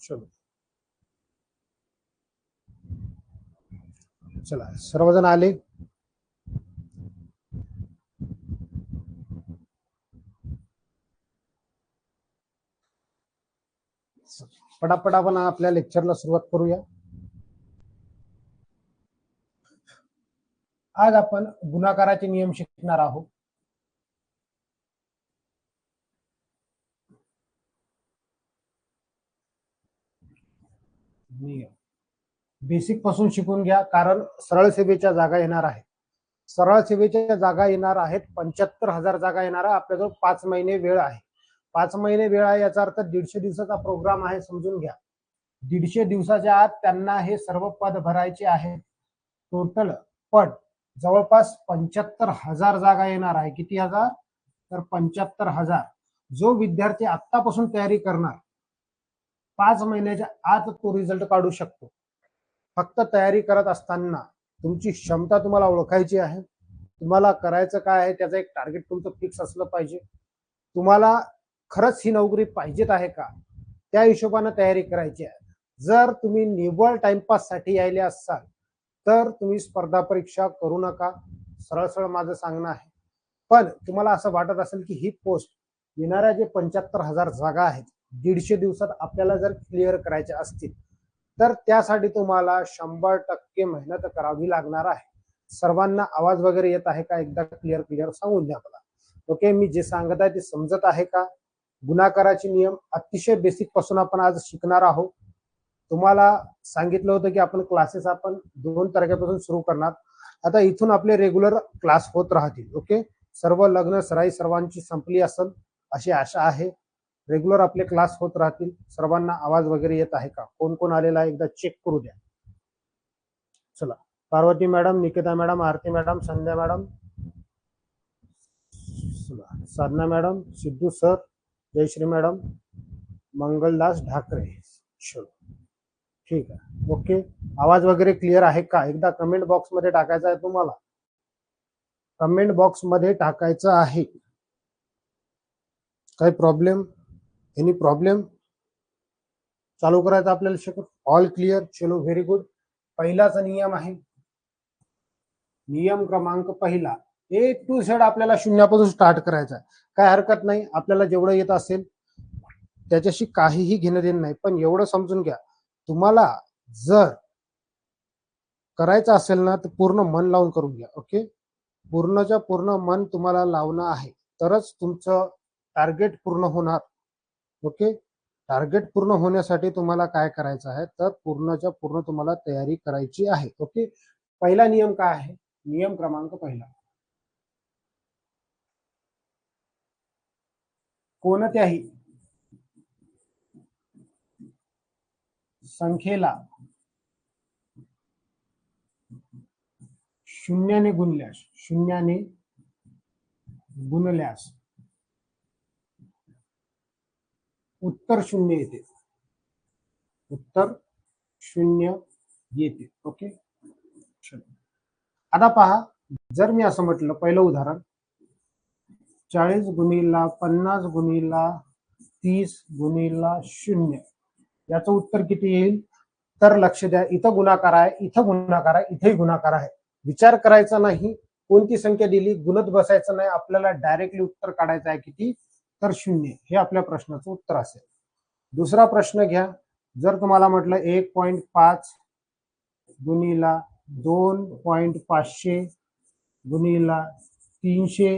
चलो चला, सर्वजण आले? पटापट आपण आपल्या लेक्चरला सुरुवात करूया. आज आपण गुणाकाराचे नियम शिकणार आहोत. बेसिक पासून शिकून घ्या, कारण सरळ सेवेच्या जागा येणार आहेत. सरळ सेवेच्या जागा येणार आहेत 75,000 जागा येणार आहे. आपल्याजवळ 5 महिने वेळ आहे. 5 महिने वेळ आहे याचा अर्थ 150 दिवसाचा प्रोग्राम आहे, समजून घ्या. 150 दिवसाच्या आत त्यांना हे सर्व पद भरायचे आहेत. टोटल पद जवळपास 75,000 जागा येणार आहे. किती हजार? तर 75,000. जो विद्यार्थी आतापासून तयारी करणार 5 महिन्याच्या आत तो रिझल्ट काढू शकतो. फक्त तयारी करत असताना तुमची क्षमता तुम्हाला ओळखायची आहे. तुम्हाला करायचं काय आहे त्याचं एक टार्गेट तुमचं फिक्स असलं पाहिजे. तुम्हाला खरंच ही नोकरी पाहिजेत आहे का, त्या हिशोबाने तयारी करायची आहे. जर तुम्ही निव्वळ टाइमपास साठी यायले असाल तर तुम्ही स्पर्धा परीक्षा करू नका, सरळ सरळ माझं सांगणं आहे. पण तुम्हाला असं वाटत असेल की ही पोस्ट येणाऱ्या जे 75,000 जागा आहेत 150 दिवसात आपल्याला जर क्लिअर करायच्या असतील तर त्यासाठी तुम्हाला 100% मेहनत करावी लागणार आहे. सर्वांना आवाज वगैरे येत आहे का? एकदा क्लिअर सांगून द्या मला. ओके, मी जे सांगत आहे ते समजत आहे का? गुणाकाराचे नियम अतिशय बेसिक पासून आपण आज शिकणार आहोत. तुम्हाला सांगितलं होतं की आपण क्लासेस आपण 2 तारखेपासून सुरू करणार. आता इथून आपले रेग्युलर क्लास होत राहतील. ओके, सर्व लग्न सराई सर्वांची संपली असेल अशी आशा आहे. रेग्युलर आपले क्लास होत राहतील. सर्वांना आवाज वगैरे येत आहे का? कोण कोण आलेला आहे एकदा चेक करू द्या. चला, Parvati madam, Nikita madam, Aarti madam, Sandhya madam, Sadhana madam, Siddhu sir, Jayashree madam, Mangaldas Dhakre. चलो ठीक आहे. ओके, आवाज वगैरे क्लिअर आहे का? एकदा कमेंट बॉक्स मध्ये टाकायचं आहे तुम्हाला. कमेंट बॉक्स मध्ये टाकायचं आहे. काही प्रॉब्लेम? Any problem? चालू करायचं आपल्याला शिकत. All clear? चलो व्हेरी गुड. पहिलाचा नियम आहे, नियम क्रमांक पहिला, ए टू झेड आपल्याला शून्यापासून स्टार्ट करायचा आहे. काय हरकत नाही, आपल्याला जेवढं येत असेल त्याच्याशी काहीही घेणं देणं नाही. पण एवढं समजून घ्या, तुम्हाला जर करायचं असेल ना तर पूर्ण मन लावून करून घ्या. ओके, पूर्णच्या पूर्ण मन तुम्हाला लावणं आहे तरच तुमचं टार्गेट पूर्ण होणार. ओके, टार्गेट पूर्ण होण्यासाठी तुम्हाला काय करायचं आहे तर पूर्णच्या पूर्ण तुम्हाला तयारी करायची आहे. ओके, पहिला नियम काय आहे? नियम क्रमांक पहिला, कोणत्याही संख्येला शून्याने गुणल्यास उत्तर शून्य येते. उत्तर शून्य येते. ओके, आता पहा, जर मी असं म्हटलं, पहिलं उदाहरण 40 गुणिला 50 गुणिला 30 गुणिला 0, याचं उत्तर किती येईल? तर लक्ष द्या, इथं गुणाकार आहे, इथं गुणाकार आहे, इथेही गुणाकार आहे. विचार करायचा नाही कोणती संख्या दिली, गुणत बसायचं नाही. आपल्याला डायरेक्टली उत्तर काढायचं आहे किती? तर 0. हे आपल्या प्रश्नाचं उत्तर असेल. दुसरा प्रश्न घ्या. जर तुम्हाला म्हटलं 1.5 गुणिला 2.500 गुणिला 300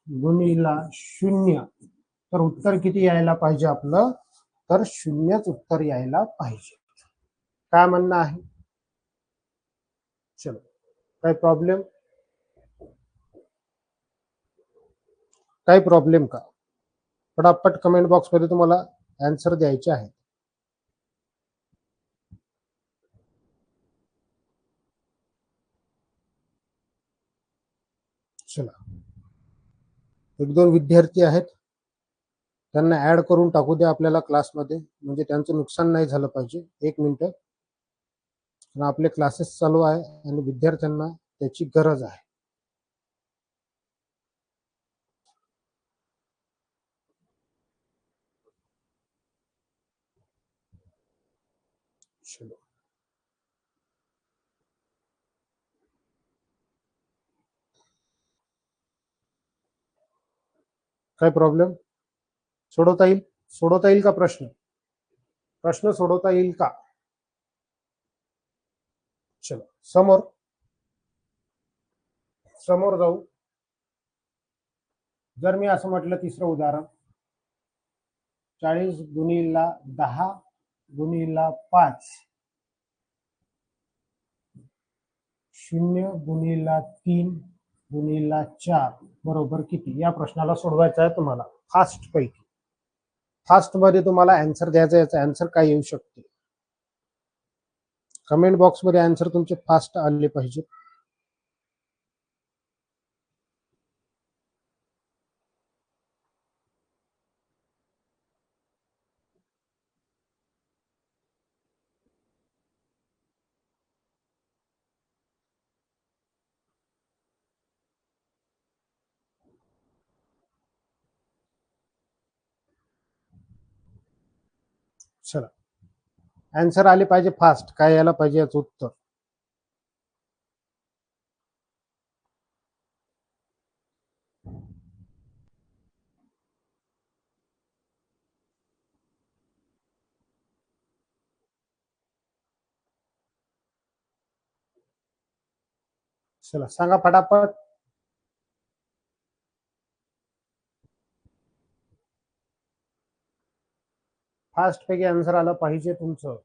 गुणिला 0, तर उत्तर किती यायला पाहिजे आपलं? तर 0च उत्तर यायला पाहिजे. काय म्हणणं आहे? चलो, काही प्रॉब्लेम? काही प्रॉब्लेम का? फटाफट कमेंट बॉक्स मध्ये तुम्हाला आन्सर द्यायचे आहे. चला, 1-2 विद्यार्थी आहेत, त्यांना ऍड करून टाकू द्या आपल्याला क्लासमध्ये, म्हणजे त्यांचं नुकसान नाही झालं पाहिजे. 1 मिनिट, आपले क्लासेस चालू आहे आणि विद्यार्थ्यांना त्याची गरज आहे. चलो, काय प्रॉब्लेम? सोडवता येईल? सोडवता येईल का प्रश्न? प्रश्न सोडवता येईल का? चलो, समोर समोर जाऊ. जर मी असं म्हटलं, तिसरं उदाहरण, 40 गुणिला 10 गुणिला 5 0 गुणिला 3 गुणिला 4 बरोबर किती? या प्रश्नाला सोडवायचा आहे तुम्हाला फास्ट पैकी. फास्ट मध्ये तुम्हाला आन्सर द्यायचा. याचा आन्सर काय येऊ शकते? कमेंट बॉक्स मध्ये आन्सर तुमचे फास्ट आले पाहिजे. चला, आन्सर आले पाहिजे फास्ट. काय यायला पाहिजे याचं उत्तर? चला सांगा फटाफट. फास्ट पैकी आन्सर आलं पाहिजे तुमचं.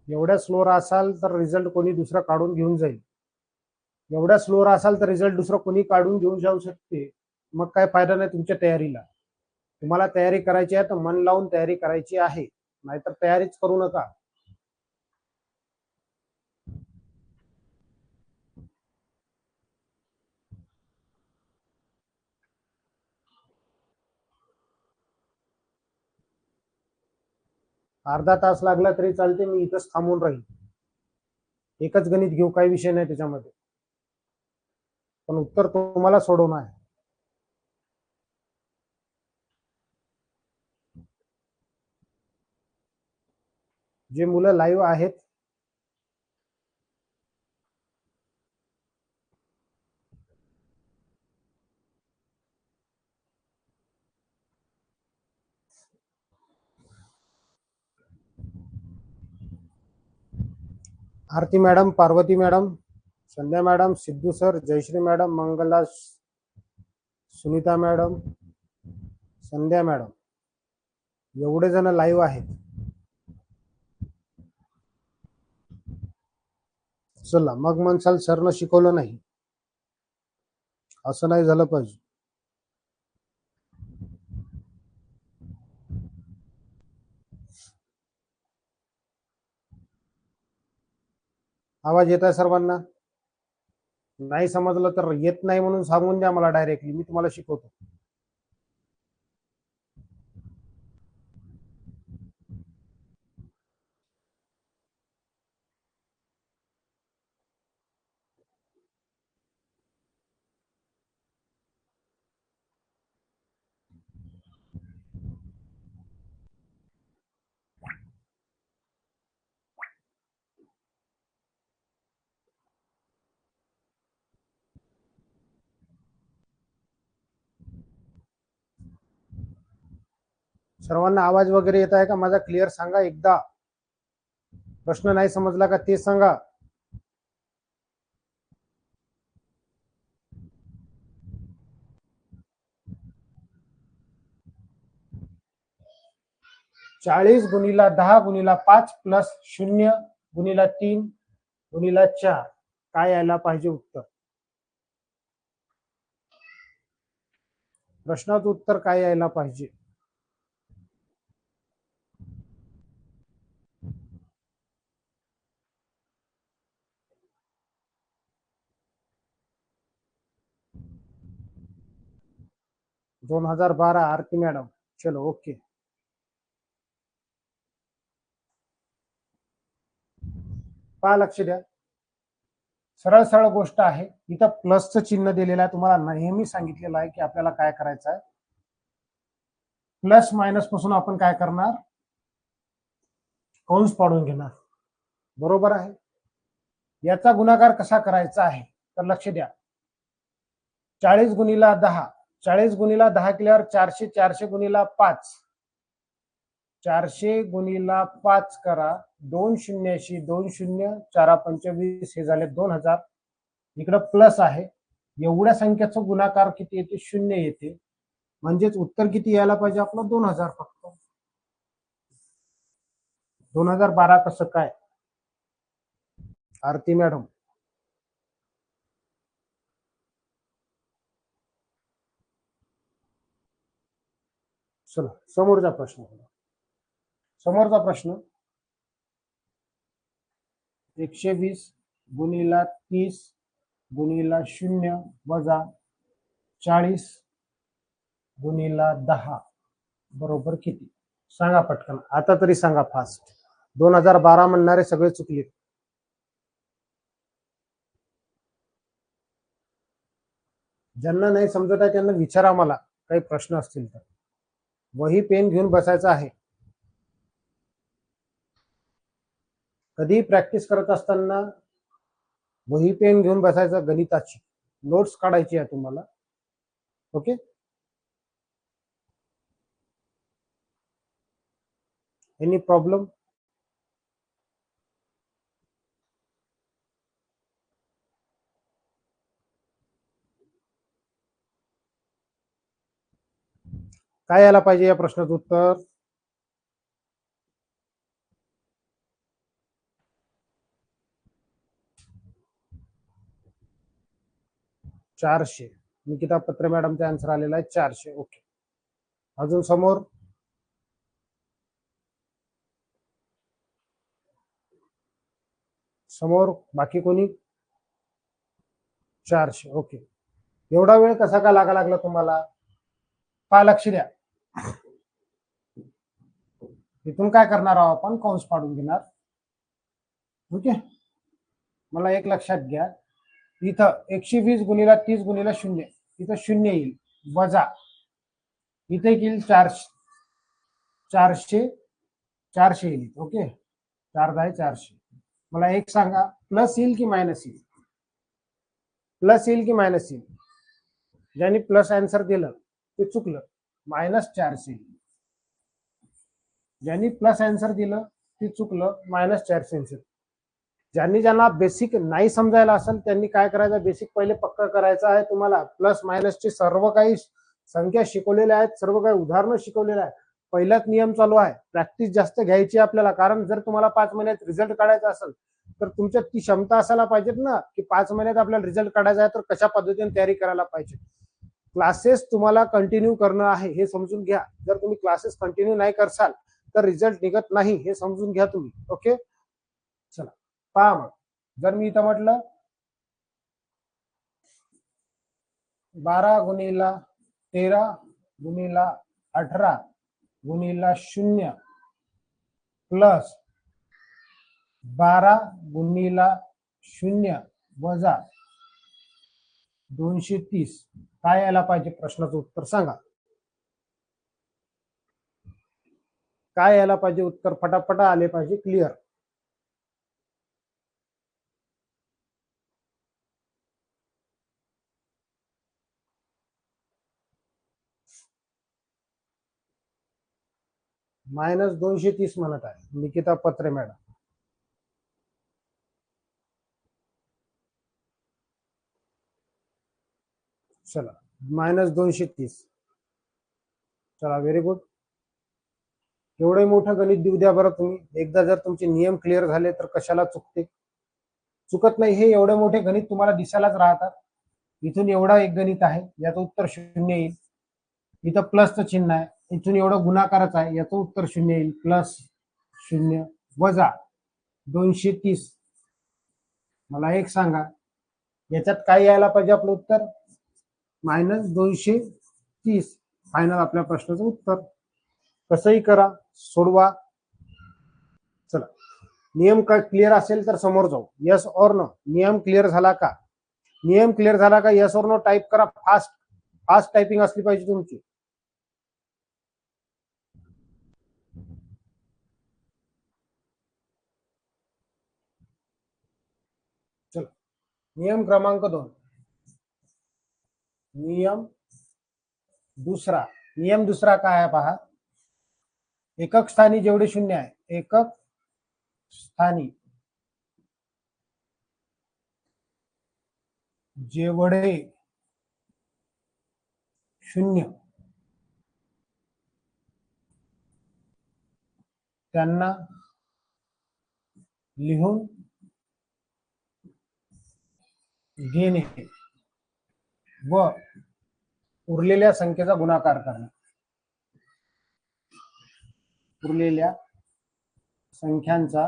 एवढ्या स्लोअर असाल तर रिझल्ट कोणी दुसरं काढून घेऊन जाईल. एवढ्या स्लोअर असाल तर रिझल्ट दुसरं कोणी काढून घेऊन जाऊ शकते. मग काय फायदा नाही तुमच्या तयारीला. तुम्हाला तयारी करायची आहे तर मन लावून तयारी करायची आहे, नाहीतर तयारीच करू नका. अर्धा तास लागला तरी चालते, मी इथंच थांबून राहील. एकच गणित घेऊ, काही विषय नाही त्याच्यामध्ये, पण उत्तर तुम्हाला सोडवणं आहे. जे मुलं लाईव्ह आहेत Aarti madam, Parvati madam, Sandhya madam, Siddhu sir, Jayashree madam, Mangala, Sunita madam, Sandhya madam, एवढे जण लाईव्ह आहेत. चला, मग म्हणसाल सरनं शिकवलं नाही. असं नाही झालं पाहिजे. आवाज येत आहे सर्वांना? नाही समजलं तर येत नाही म्हणून सांगून द्या मला डायरेक्टली, मी तुम्हाला शिकवतो. सर्वांना आवाज वगैरे येत आहे का माझा? क्लिअर सांगा एकदा. प्रश्न नाही समजला का ते सांगा. 40 गुणिला 10 गुणिला 5 प्लस 0 गुणिला 3 गुणिला 4 काय यायला पाहिजे उत्तर? प्रश्नाचं उत्तर काय यायला पाहिजे? दोन 2012 आरती मॅडम. चलो ओके. पहा, लक्ष द्या, सरळ सरळ गोष्ट आहे. इथं प्लसचं चिन्ह दिलेलं आहे. तुम्हाला नेहमी सांगितलेलं आहे की आपल्याला काय करायचं आहे, प्लस मायनस पासून आपण काय करणार, कंस पाडून घेणार. बरोबर आहे. याचा गुणाकार कसा करायचा आहे तर लक्ष द्या, 40 गुणिला 10, 40 गुणिला 10 केल्यावर 400, 400 गुणिला 5, 400 गुणिला 5 करा, 2 शून्याशी 2 शून्य, 4 25 हे झाले 2000. इकडं प्लस आहे, एवढ्या संख्येचा गुणाकार किती येते, 0 येते. म्हणजेच उत्तर किती यायला पाहिजे आपलं, 2000 फक्त. 2012 कसं काय आरती मॅडम? चला समोरचा प्रश्न. समोरचा प्रश्न, 120 गुणिला 30 गुणिला 0 वजा 40 गुणिला 10 बरोबर किती? सांगा पटकन, आता तरी सांगा फास्ट. 2012 म्हणणारे सगळे चुकले. ज्यांना नाही समजत आहे त्यांना विचारा, मला काही प्रश्न असतील तर. वही पेन घेऊन बसायचं आहे. कधी प्रॅक्टिस करत असताना वही पेन घेऊन बसायचं, गणिताची नोट्स काढायची आहे तुम्हाला. Okay, any problem? काय यायला पाहिजे या प्रश्नाचं उत्तर? चारशे. निकिता पत्रे मॅडमचा आन्सर आलेला आहे 400. ओके, अजून समोर? समोर बाकी कोणी? 400. ओके, एवढा वेळ कसा का लागला तुम्हाला? पहा, लक्ष द्या, इथून काय करणार आहोत आपण, कंस पाडून घेणार. ओके, मला एक लक्षात घ्या, इथं 120 गुणिला 30 गुणिला 0, इथं 0 येईल, वजा इथे येईल 400, 400 येईल. ओके, 4 10 400. मला एक सांगा, प्लस येईल की मायनस येईल? प्लस येईल की मायनस येईल? ज्यांनी प्लस आन्सर दिलं ते चुकलं, -400. ज्यांनी प्लस आन्सर दिलं ते चुकलं, -400. ज्यांना बेसिक नाही समजायला असेल त्यांनी काय करायचं, बेसिक पहिले पक्का करायचं आहे. तुम्हाला प्लस मायनसचे सर्व काही संख्या शिकवलेल्या आहेत, सर्व काही उदाहरणं शिकवलेलं आहे. पहिलाच नियम चालू आहे, प्रॅक्टिस जास्त घ्यायची आपल्याला. कारण जर तुम्हाला 5 महिन्यात रिझल्ट काढायचा असेल तर तुमच्यात ती क्षमता असायला पाहिजेत ना, की 5 महिन्यात आपल्याला रिझल्ट काढायचा आहे तर कशा पद्धतीने तयारी करायला पाहिजे. क्लासेस तुम्हाला कंटिन्यू करणं आहे हे समजून घ्या. जर तुम्ही क्लासेस कंटिन्यू नाही करसाल तर रिझल्ट निघत नाही, हे समजून घ्या तुम्ही. ओके, चला पहा मग. जर मी इथं म्हटलं 12 गुणिला 13 गुणिला 18 गुणिला 0 प्लस 12 गुणिला 0 वजा 230, काय यायला पाहिजे? प्रश्नाचं उत्तर सांगा. काय यायला पाहिजे उत्तर? फटाफटा आले पाहिजे, क्लिअर. -230 म्हणत आहे निकिता पत्रे मॅडम. चला, -230. चला, व्हेरी गुड. एवढे मोठं गणित देऊ द्या बरं तुम्ही. एकदा जर तुमचे नियम क्लिअर झाले तर कशाला चुकते? चुकत नाही. हे एवढे मोठे गणित तुम्हाला दिसायलाच राहतात. इथून एवढा एक गणित आहे, याचं उत्तर 0 येईल. इथं प्लसचं चिन्ह आहे, इथून एवढं गुणाकारच आहे, याचं उत्तर 0 येईल. +0 वजा 230. मला एक सांगा, याच्यात काय यायला पाहिजे आपलं उत्तर? -230. फायनल आपल्या प्रश्नाचं उत्तर. कसंही करा, सोडवा. चला, नियम क्लिअर असेल तर समोर जाऊ. Yes or no? नियम क्लिअर झाला का? नियम क्लिअर झाला का? यस ऑर नो टाईप करा. फास्ट फास्ट टायपिंग असली पाहिजे तुमची. चलो, नियम क्रमांक 2. नियम दुसरा काय आहे पहा. एकक स्थानी जेवढे शून्य आहे, एकक स्थानी जेवढे शून्य त्यांना लिहून घेणे व उरलेल्या संख्येचा गुणाकार करणे. उरलेल्या संख्यांचा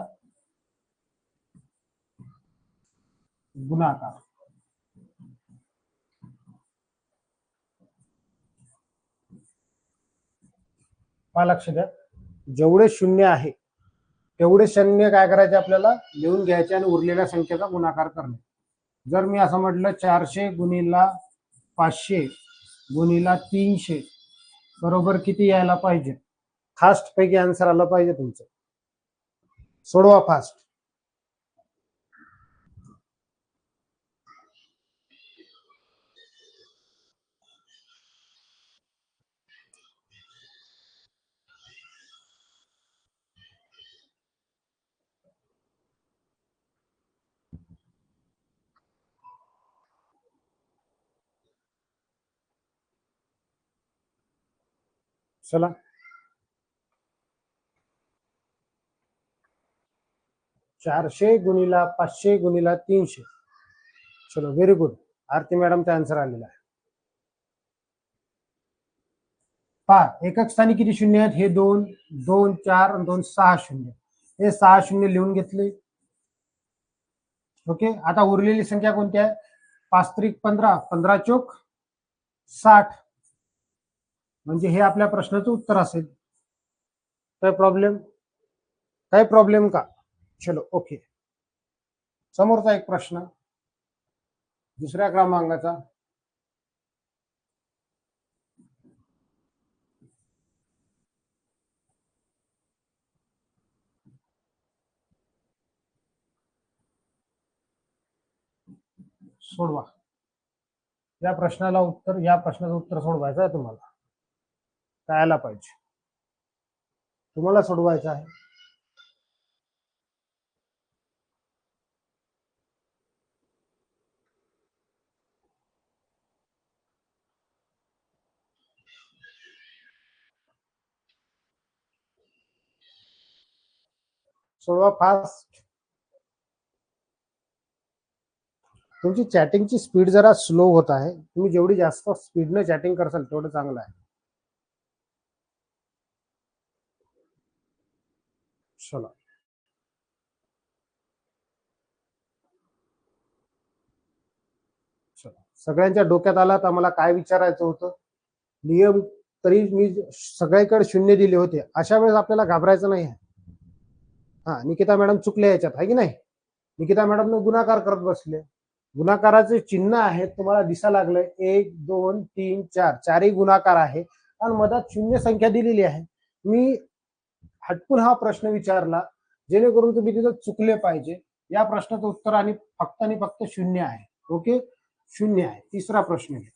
गुणाकार. लक्ष द्या, जेवढे शून्य आहे तेवढे शून्य काय करायचे आपल्याला? लिहून घ्यायचे आणि उरलेल्या संख्येचा गुणाकार करणे. जर मी असं म्हटलं 400 गुणिला 500 गुणिला 300 बरोबर किती यायला पाहिजे? फास्ट पैकी आन्सर आलं पाहिजे तुमचं. सोडवा फास्ट. चला, 400 गुणिला 500 गुणिला 300. चलो, व्हेरी गुड. आरती मॅडमचा आन्सर आलेला आहे. पहा, एकक स्थानी किती शून्य आहेत? हे 2 2 4 2 6 शून्य. हे 6 शून्य लिहून घेतले. ओके, आता उरलेली संख्या कोणती आहे? 5 त्रिक 15, 15 चोक 60. म्हणजे हे आपल्या प्रश्नाचं उत्तर असेल. काय प्रॉब्लेम का? चलो, ओके. समोरचा एक प्रश्न दुसऱ्या क्रमांकाचा. सोडवा. या प्रश्नाचं उत्तर सोडवायचं आहे तुम्हाला. कळायला पाहिजे. तुम्हाला सोडवायचं आहे. सोडवा फास्ट. तुमची चॅटिंगची स्पीड जरा स्लो होत आहे. तुम्ही जेवढी जास्त स्पीडने चॅटिंग करसाल तेवढं चांगलं आहे. चला, सगळ्यांच्या डोक्यात आला तर मला काय विचारायचं होतं. नियम तरी मी सगळ्याकडे शून्य दिले होते. अशा वेळेस आपल्याला घाबरायचं नाही आहे. हा, निकिता मॅडम चुकले याच्यात, आहे की नाही? निकिता मॅडम गुणाकार करत बसले. गुणाकाराचे चिन्ह आहेत तुम्हाला दिसा लागलंय. 1 2 3 4 चारही गुणाकार आहे आणि मधात शून्य संख्या दिलेली आहे. मी हटकून हा प्रश्न विचारला जेणेकरून तुम्ही तिथं चुकले पाहिजे. या प्रश्नाचं उत्तर आणि फक्त शून्य आहे. ओके, शून्य आहे. तिसरा प्रश्न घ्या.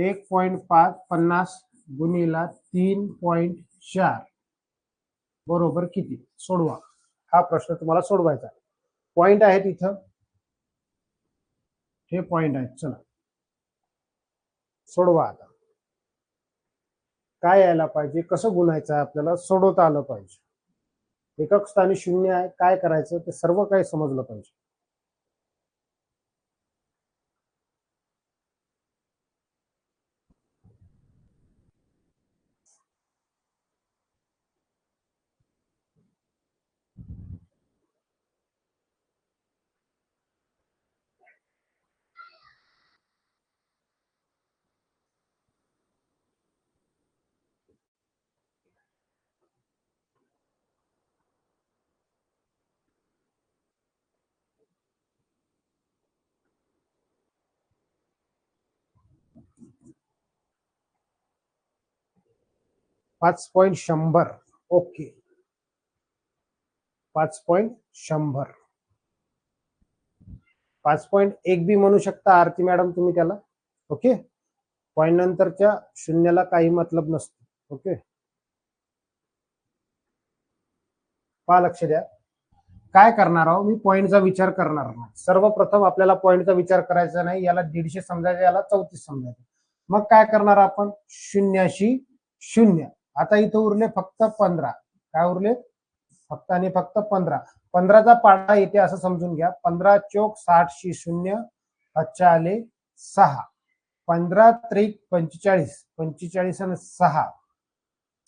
1.50 गुणिला 3.4 बरोबर किती? सोडवा. हा प्रश्न तुम्हाला सोडवायचा आहे. पॉइंट आहेत इथं, हे पॉइंट आहेत. चला, सोडवा. आता काय यायला पाहिजे? कसं गुणायचं आहे आपल्याला? सोडवता आलं पाहिजे. एकक स्थानी शून्य आहे, काय करायचं ते सर्व काही समजलं पाहिजे. 5.100. ओके, 5.100. 5.1 बी म्हणू शकता आरती मॅडम तुम्ही त्याला. ओके, पॉईंट नंतरच्या शून्याला काही मतलब नसतो. ओके, पहा लक्ष द्या. काय करणार आहोत, मी पॉईंटचा विचार करणार नाही. सर्वप्रथम आपल्याला पॉईंटचा विचार करायचा नाही. याला 150 समजायचं, याला 34 समजायचं. मग काय करणार आपण, शून्याशी शून्य. आता इथं उरले फक्त 15. काय उरले, फक्त आणि फक्त 15. 15चा पाडा येते असं समजून घ्या. 15 चोक 60 शी शून्य, अच्छा आले 6. 15 त्रिक 45, 45 आणि 6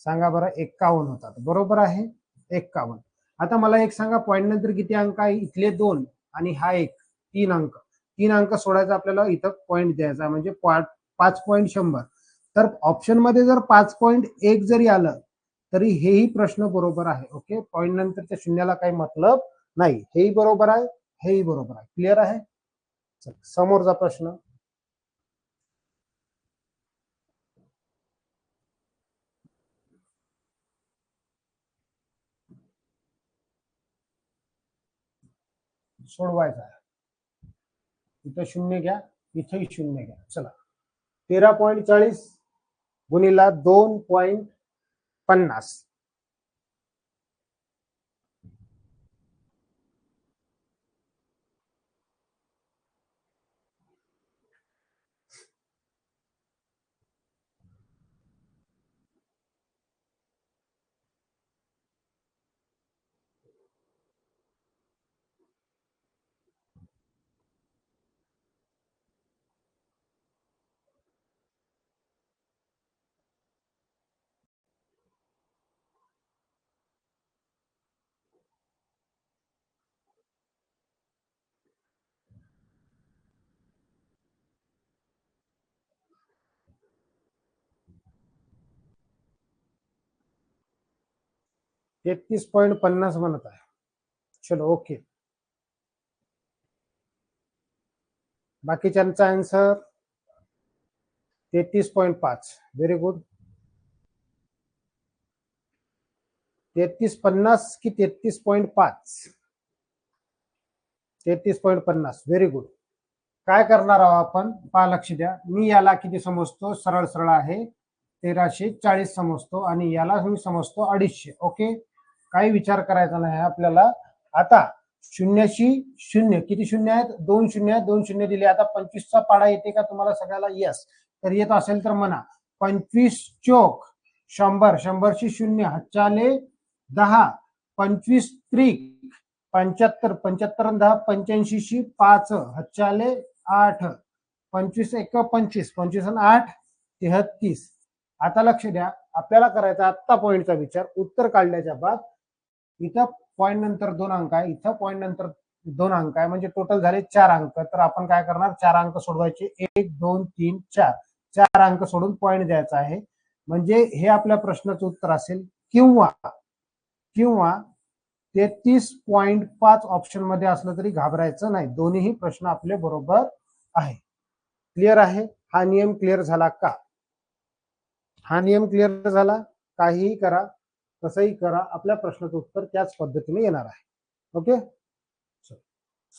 सांगा बरं, 51 होतात. बरोबर आहे, 51. आता मला एक सांगा, पॉईंट नंतर किती अंक आहे, इथले 2 आणि हा 1, 3 अंक. 3 अंक सोडायचा आपल्याला, इथं पॉईंट द्यायचा, म्हणजे 5.100. तर ऑप्शन मध्ये जर 5.1 जरी आलं तरी हेही प्रश्न बरोबर आहे. ओके, पॉईंट नंतरच्या शून्याला काही मतलब नाही. हेही बरोबर आहे, हेही बरोबर आहे. क्लिअर आहे. समोरचा प्रश्न, सोडवायचा आहे. इथं शून्य घ्या, इथंही शून्य घ्या. चला, 13.40 गुणिला 2.50. $33.50 म्हणत आहे. चलो ओके, बाकीच्यांचा आन्सर 33.5. Very good. 33.50 की 33.5? 33.50. Very good. काय करणार आहोत आपण, पहा लक्ष द्या. मी याला किती समजतो, सरळ सरळ आहे, 1340 समजतो, आणि याला मी समजतो 250. ओके, काही विचार करायचा नाही आपल्याला. आता शून्याशी शून्य, किती शून्य आहेत, 2 शून्य आहेत. 2 शून्य दिले. आता 25चा पाडा येते का तुम्हाला सगळ्याला, यस. तर येत असेल तर म्हणा, 25 चोक 100, 100 शी शून्य, हच्चाले 10. 25 त्रिक 75, 75 आणि 10 85 शी 5, हच्चाले 8. 25 एक 25, 25 आणि 8 33. आता लक्ष द्या, आपल्याला करायचा आत्ता पॉईंटचा विचार. उत्तर काढल्याच्या बाद इथं पॉईंट नंतर 2 अंक आहे, इथं पॉईंट नंतर 2 अंक आहे, म्हणजे टोटल झाले 4 अंक. तर आपण काय करणार, 4 अंक सोडवायचे. 1 2 3 4. 4 अंक सोडून पॉईंट द्यायचा आहे, म्हणजे हे आपल्या प्रश्नाचं उत्तर असेल. किंवा 33.5 ऑप्शन मध्ये असलं तरी घाबरायचं नाही. दोन्ही प्रश्न आपले बरोबर आहे. क्लिअर आहे. हा नियम क्लिअर झाला का? हा नियम क्लिअर झाला. काहीही करा, कसंही करा, आपल्या प्रश्नाचं उत्तर त्याच पद्धतीने येणार आहे. ओके,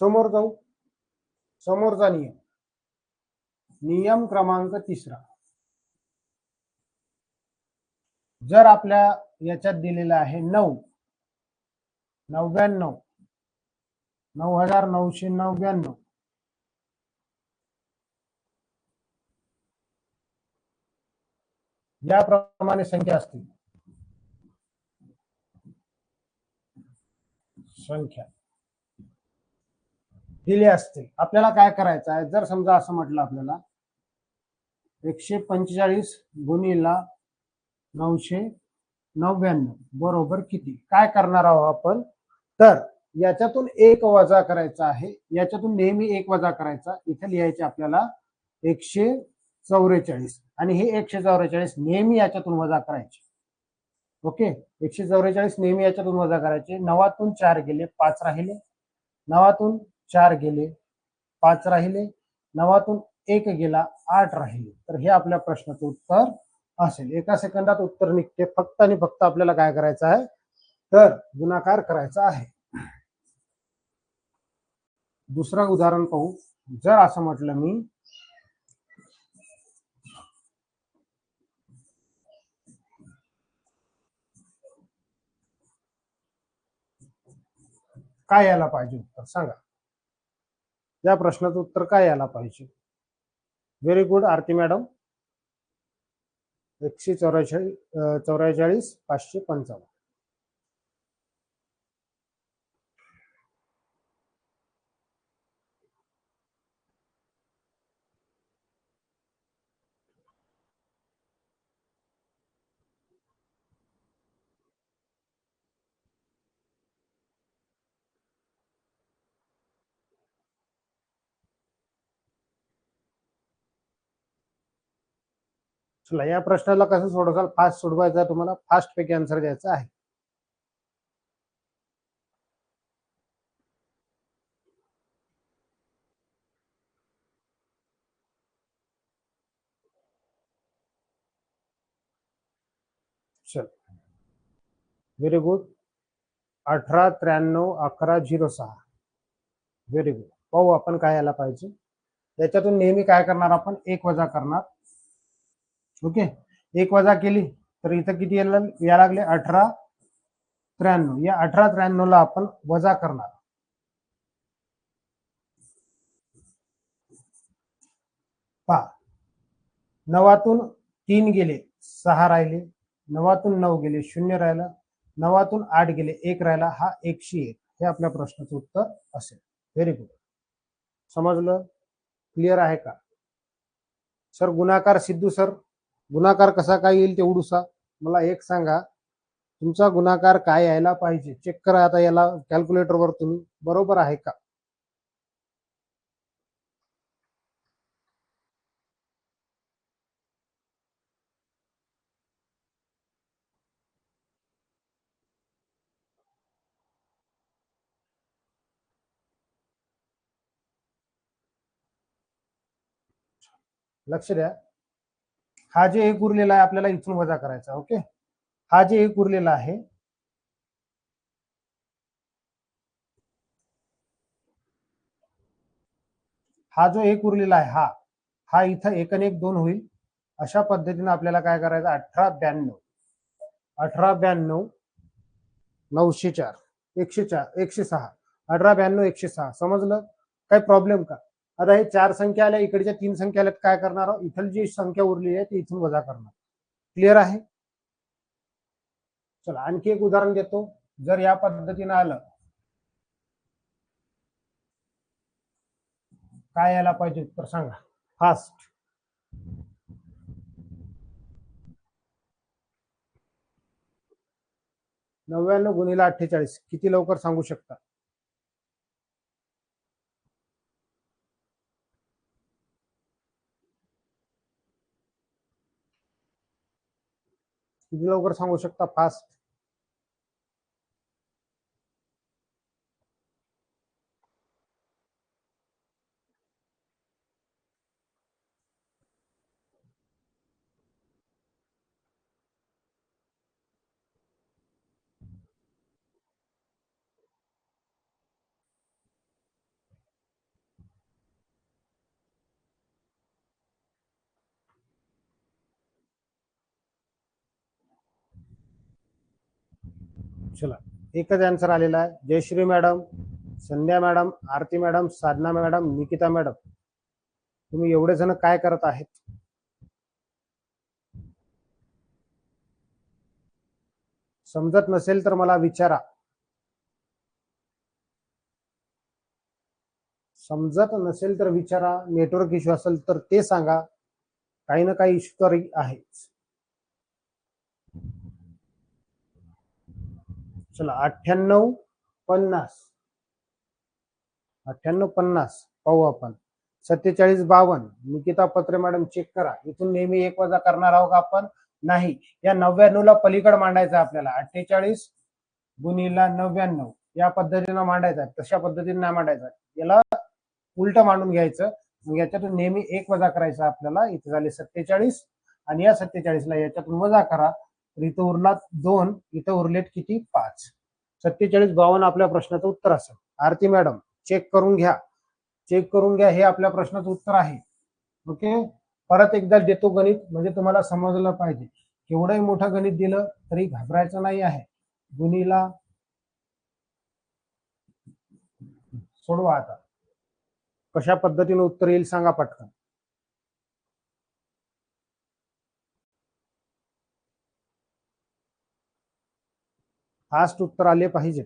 समोर जाऊ. समोरचा नियम, नियम क्रमांक 3. जर आपल्या याच्यात दिलेलं आहे 9, 99, 9999, याप्रमाणे संख्या असतील, संख्या दिले असतील. आपल्याला काय करायचं आहे, जर समजा असं म्हटलं आपल्याला 145 गुणिला 999 बरोबर किती, काय करणार आहोत आपण, तर याच्यातून 1 वजा करायचा आहे. याच्यातून नेहमी 1 वजा करायचा. इथे लिहायचे आपल्याला 144, आणि हे 144 नेहमी याच्यातून वजा करायचे. ओके, 144 नेहमी याच्यातून वजा करायचे. 9तून 4 गेले, 5 राहिले. 9तून 4 गेले, 5 राहिले. 9तून 1 गेला, 8 राहिले. तर हे आपल्या प्रश्नाचं उत्तर असेल. एका सेकंदात उत्तर निघते. फक्त आणि फक्त आपल्याला काय करायचं आहे, तर गुणाकार करायचा आहे. दुसरं उदाहरण पाहू. जर असं म्हटलं मी काय यायला पाहिजे उत्तर सांगा, या प्रश्नाचं उत्तर काय यायला पाहिजे. व्हेरी गुड आरती मॅडम. 144 555. चला, या प्रश्नाला कसं सोडवाल, फास्ट सोडवायचा, तुम्हाला फास्ट पैकी आन्सर द्यायचा आहे. चल, व्हेरी गुड. 1893 1106. Very good. पाहू आपण काय यायला पाहिजे. याच्यातून नेहमी काय करणार आपण, एक वजा करणार. ओके, एक वजा केली तर इथं किती या लागले, 1893. या 1893 ला आपण वजा करणार. पहा, 9तून 3 गेले 6 राहिले, 9तून 9 गेले 0 राहिला, 9तून 8 गेले 1 राहिला, हा 101. हे आपल्या प्रश्नाचं उत्तर असेल. Very good. समजलं, क्लिअर आहे का सर? गुणाकार सिद्धू सर, गुणाकार कसा काय येईल तेवढूसा मला एक सांगा. तुमचा गुणाकार काय यायला पाहिजे, चेक करा आता याला कॅल्क्युलेटरवर तुम्ही, बरोबर आहे का? लक्ष द्या. हा जे एक उरलेला आहे आपल्याला इथून वजा करायचा. ओके, हा जे एक उरलेला आहे, हा जो एक उरलेला आहे, हा हा इथं 1 आणि 1 2 होईल. अशा पद्धतीने आपल्याला काय करायचं, 1892 1892 904 104 106 1892 106. समजलं? काही प्रॉब्लेम का? आता हे 4 संख्या आल्या, इकडच्या 3 संख्या आल्यात, काय करणार आहोत, इथली जी संख्या उरली आहे ती इथून वजा करणार. क्लिअर आहे? चला, आणखी एक उदाहरण देतो. जर या पद्धतीने आलं, काय यायला पाहिजे उत्तर सांगा फास्ट. 99 गुणिले 48 किती लवकर सांगू शकता? किती लवकर सांगू शकता फास्ट? चला, एकच आन्सर आलेला आहे. Jayashree madam, Sandhya madam, Aarti madam, Sadhana madam, Nikita madam, तुम्ही एवढे जण काय करत आहेत? समजत नसेल तर मला विचारा. समजत नसेल तर विचारा. नेटवर्क इश्यू असेल तर ते सांगा. काही ना काही इश्यू तर आहेच. चला, 98 50 98 50 पाहू आपण. 47 52. निकिता पत्रे मॅडम चेक करा. इथून नेहमी एक वजा करणार आहोत का आपण? नाही. या 99 ला पलीकडे मांडायचं आपल्याला. 48 गुणिला 99 या पद्धतीनं मांडायचं. तशा पद्धतीने नाही मांडायचं, याला उलट मांडून घ्यायचं. मग याच्यातून नेहमी एक वजा करायचा आपल्याला. इथे झाले 47 आणि या 47ला याच्यातून वजा करा, तर इथं उरला 2, इथं उरलेत किती 5. 4752 आपल्या प्रश्नाचं उत्तर असेल. आरती मॅडम चेक करून घ्या, चेक करून घ्या, हे आपल्या प्रश्नाचं उत्तर आहे. ओके, परत एकदा देतो गणित, म्हणजे तुम्हाला समजलं पाहिजे. केवढंही मोठं गणित दिलं तरी घाबरायचं नाही आहे. गुणीला सोडवा. आता कशा पद्धतीने उत्तर येईल सांगा पटकन. फास्ट उत्तर आले पाहिजे.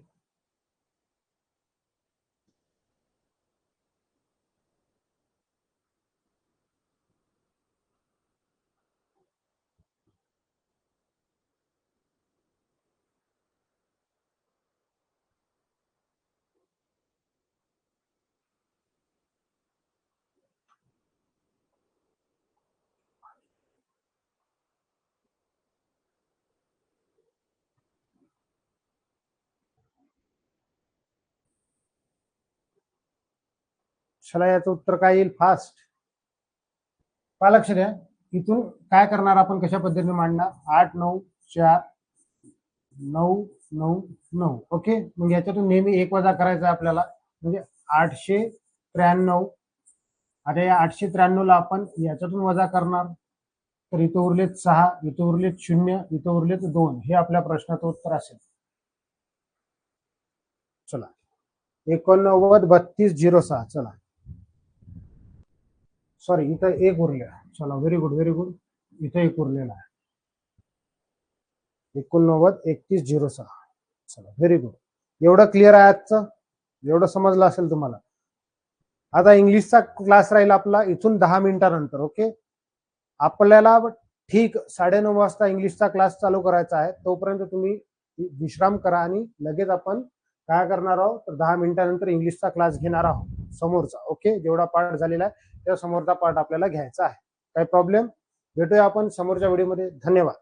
चला, याचं उत्तर काय येईल फास्ट. पहा, लक्ष द्या. इथून काय करणार आपण, कशा पद्धतीने मांडणार, 8 9 4 9 9 9. ओके, मग याच्यातून नेहमी 1 वजा करायचा आपल्याला, म्हणजे 893. आता या 893ला आपण याच्यातून वजा करणार, तर इथं उरलेत 6, इथं उरलेत 0, इथं उरलेत 2. हे आपल्या प्रश्नाचं उत्तर असेल. चला, 89 32 06. चला, सॉरी, इथं 1 उरलेला. चला, व्हेरी गुड व्हेरी गुड. इथं 1 उरलेला आहे. 89 31 06. चला, व्हेरी गुड. एवढं क्लिअर आहे आजचं, एवढं समजलं असेल तुम्हाला. आता इंग्लिशचा क्लास राहील आपला इथून 10 मिनिटानंतर. ओके, आपल्याला ठीक 9:30 वाजता इंग्लिशचा क्लास चालू करायचा आहे. तोपर्यंत तुम्ही विश्राम करा आणि लगेच आपण काय करणार आहोत, तर 10 मिनिटानंतर इंग्लिशचा क्लास घेणार आहोत समोरचा. ओके, जेवढा पाठ झालेला आहे त्या समोरचा पाठ आपल्याला घ्यायचा आहे. काही प्रॉब्लेम? भेटूया आपण समोरच्या व्हिडिओमध्ये. धन्यवाद.